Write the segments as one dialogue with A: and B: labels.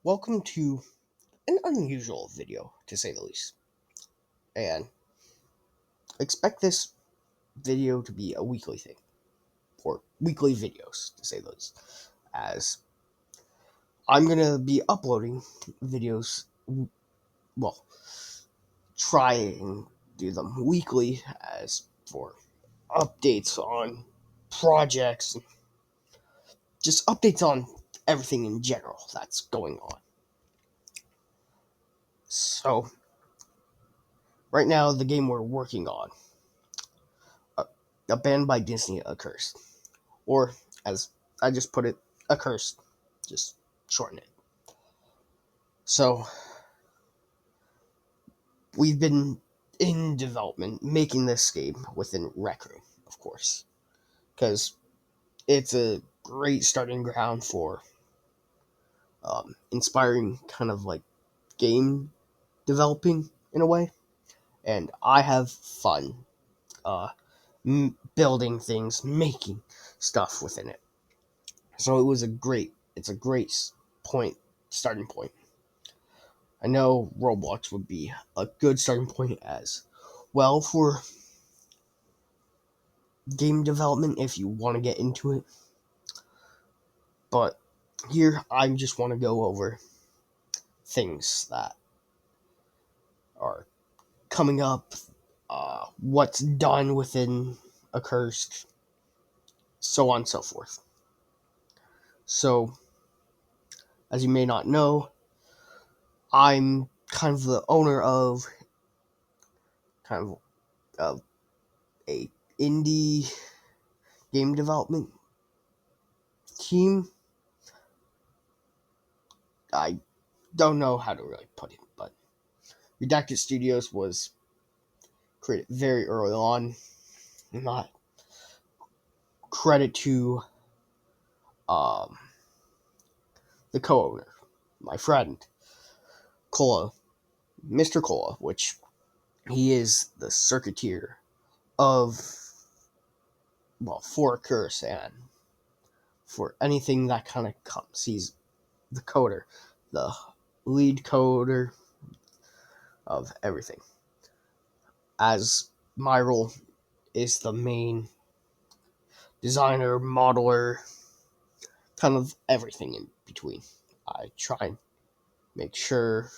A: Welcome to an unusual video, to say the least. And expect this video to be a weekly thing, or weekly videos, to say the least. As I'm going to be uploading videos, well, try and do them weekly, as for updates on projects, and just updates on everything in general that's going on. So, right now, the game we're working on, banned by Disney, Accursed. Or, as I just put it, Accursed. Just shorten it. So, we've been in development making this game within Rec Room, of course. Because it's a great starting ground for inspiring kind of like game developing in a way. And I have fun building things, making stuff within it. So it's a great starting point. I know Roblox would be a good starting point as well for game development if you want to get into it. But here I just want to go over things that are coming up, what's done within Accursed, so on and so forth. So, as you may not know, I'm kind of the owner of kind of a indie game development team. I don't know how to really put it, but Redacted Studios was created very early on. Not credit to um, the co-owner, my friend Cola, Mr. Cola, which he is the circuiteer of for Curse and for anything that kind of comes. He's the coder, the lead coder of everything. As my role is the main designer, modeler, kind of everything in between. I try and make sure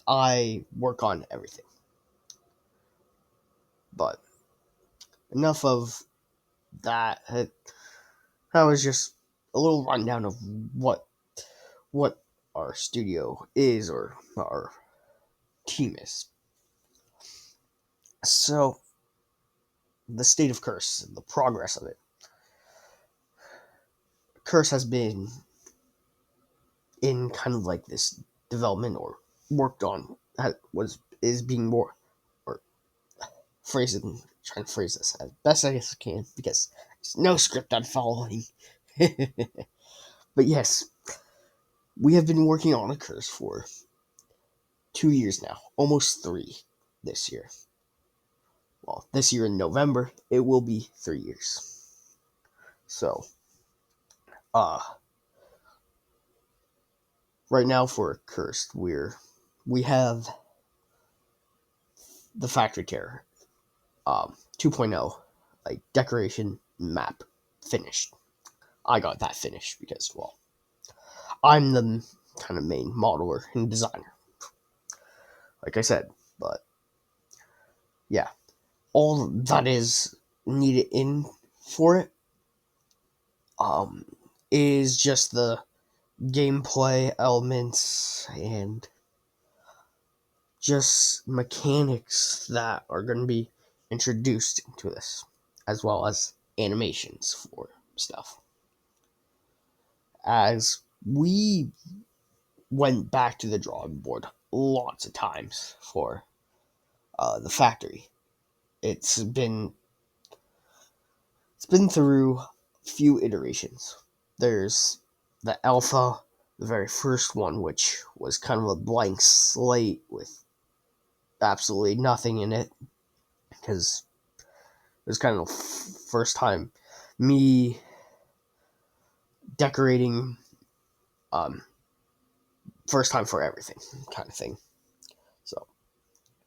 A: I work on everything. But enough of that. That was just a little rundown of what our studio is, or our team is. So, the state of Curse, the progress of it. Curse has been in kind of like this development, or worked on, is being more, or phrasing, trying to phrase this as best I guess I can, because there's no script I'm following. But yes, we have been working on a Curse for 2 years now, almost 3 this year. Well, this year in November, it will be 3 years. So, right now for Cursed, we have the Factory Terror 2.0, like decoration map finished. I got that finished because, well, I'm the kind of main modeler and designer, like I said. But yeah, all that is needed in for it is just the gameplay elements and just mechanics that are going to be introduced into this, as well as animations for stuff. As we went back to the drawing board lots of times for the factory, it's been through a few iterations. There's the alpha, the very first one, which was kind of a blank slate with absolutely nothing in it, because it was kind of the first time me decorating first time for everything kind of thing. So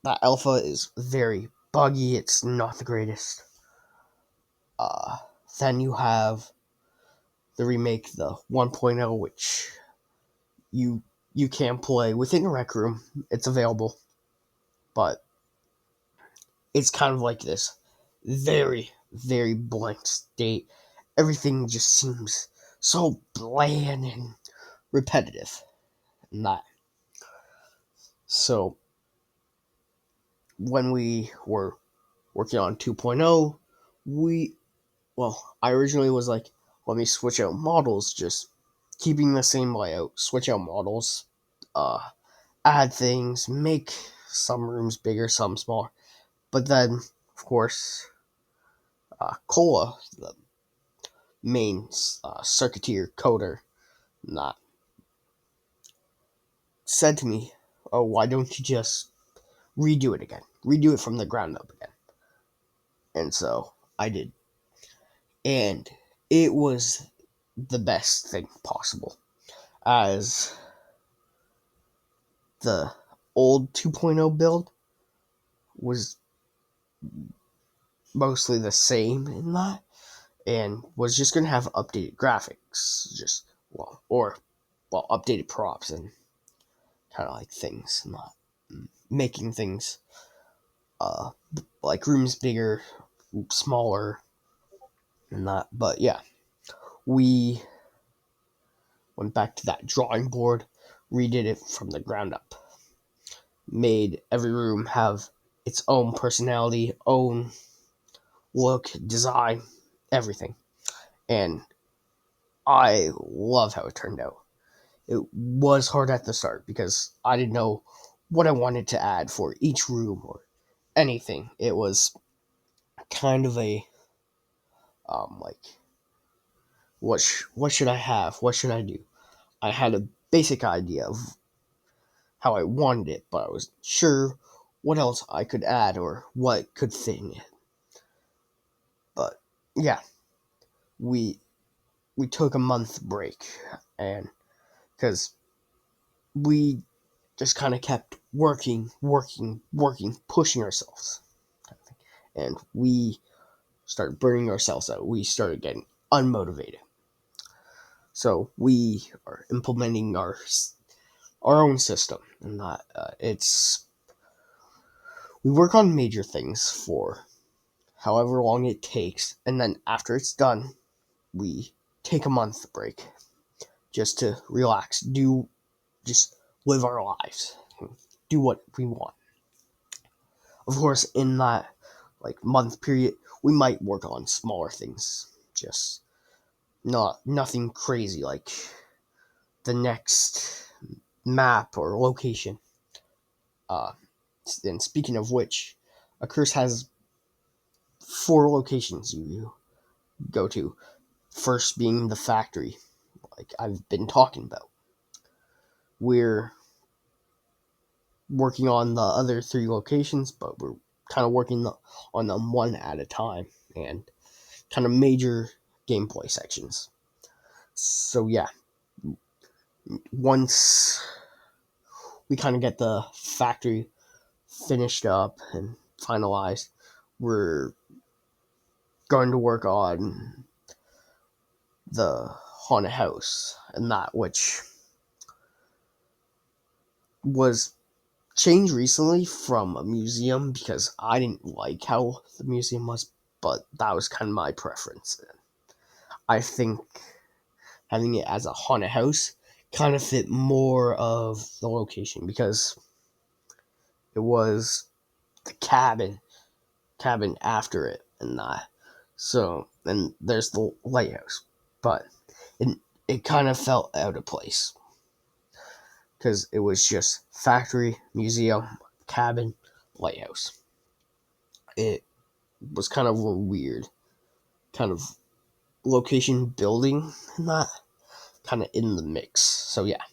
A: that alpha is very buggy. It's not the greatest. Uh, then you have the remake, the 1.0, which you you can play within a rec room. It's available, but it's kind of like this very, very blank state. Everything just seems so bland and repetitive. Not so. When we were working on 2.0, we I originally was like, let me switch out models, just keeping the same layout, switch out models, uh, add things, make some rooms bigger, some smaller. But then, of course, Cola, the main circuiteer coder, not said to me, "Oh, why don't you just redo it again? Redo it from the ground up again." And so I did, and it was the best thing possible, as the old 2.0 build was mostly the same in that, and was just going to have updated graphics, just updated props and kind of like things, not making things uh like rooms bigger, smaller, and that. But yeah, we went back to that drawing board, redid it from the ground up, made every room have its own personality, own look, design, everything. And I love how it turned out. It was hard at the start because I didn't know what I wanted to add for each room or anything. It was kind of a like what should I have? What should I do? I had a basic idea of how I wanted it, but I wasn't sure what else I could add or what could fit in it. But yeah, we we took a month break, and because we just kind of kept working, pushing ourselves, and we started burning ourselves out. We started getting unmotivated. So we are implementing our own system, and that it's we work on major things for however long it takes, and then after it's done, we take a month break just to relax, just live our lives, do what we want. Of course, in that like month period, we might work on smaller things, just nothing crazy like the next map or location. Uh, and speaking of which, Accursed has 4 locations you go to. First being the factory, like I've been talking about. We're working on the other 3 locations, but we're kind of working on them one at a time and kind of major gameplay sections. So yeah, once we kind of get the factory finished up and finalized, we're going to work on the haunted house, and that which was changed recently from a museum because I didn't like how the museum was, but that was kind of my preference. I think having it as a haunted house kind of fit more of the location because it was the cabin after it and that. So then there's the lighthouse, but it it kind of felt out of place because it was just factory, museum, cabin, lighthouse. It was kind of a weird kind of location building and that kind of in the mix. So yeah,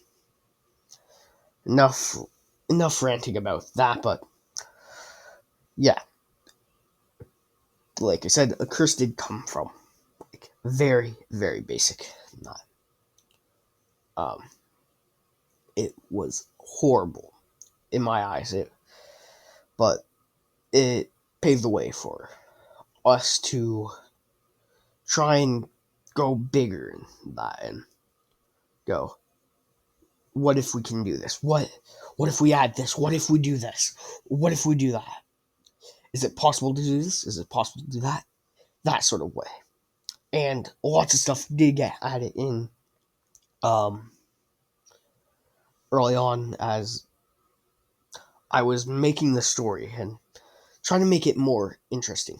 A: enough enough ranting about that. But yeah, like I said, a curse did come from like very basic, not um it was horrible in my eyes. But it paved the way for us to try and go bigger in that and go, what if we can do this? What if we add this? What if we do this? What if we do that? Is it possible to do this? Is it possible to do that? That sort of way. And lots of stuff did get added in um, early on as I was making the story and trying to make it more interesting.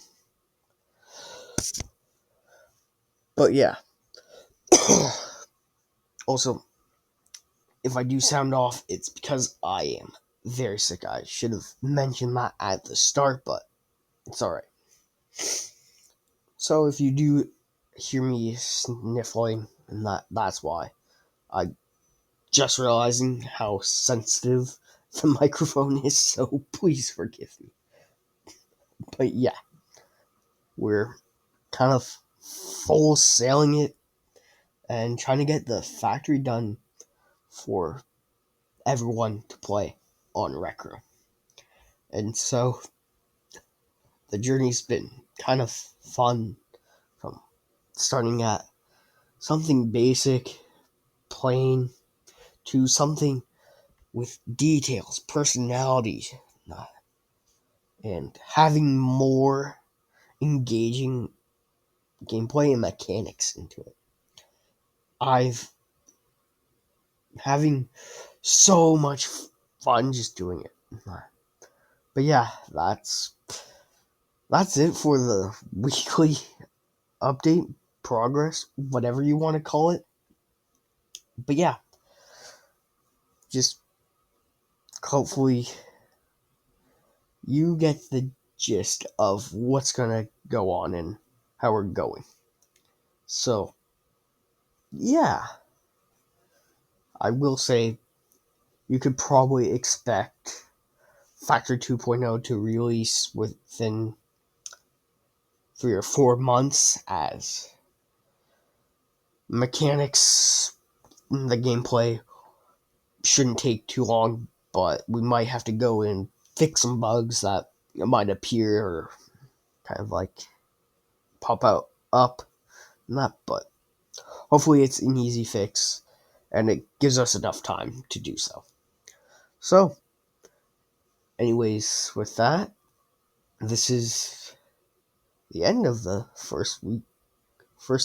A: But yeah. Also, if I do sound off, it's because I am very sick. I should have mentioned that at the start, but it's alright. So if you do hear me sniffling, and that's why. I just realizing how sensitive the microphone is, so please forgive me. But yeah, we're kind of full sailing it and trying to get the factory done for everyone to play on Recro. And so the journey's been kind of fun from starting at something basic, plain, to something with details, personality, and having more engaging gameplay and mechanics into it. I've having so much fun just doing it. But yeah, that's it for the weekly update, progress, whatever you want to call it. But yeah, just hopefully you get the gist of what's gonna go on and how we're going. So yeah, I will say you could probably expect Factor 2.0 to release within 3 or 4 months, as mechanics in the gameplay shouldn't take too long, but we might have to go and fix some bugs that might appear or kind of like pop out up and that, but hopefully it's an easy fix and it gives us enough time to do so. So anyways, with that, this is the end of the first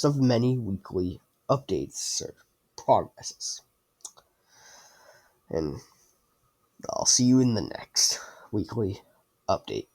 A: of many weekly updates or progresses. And I'll see you in the next weekly update.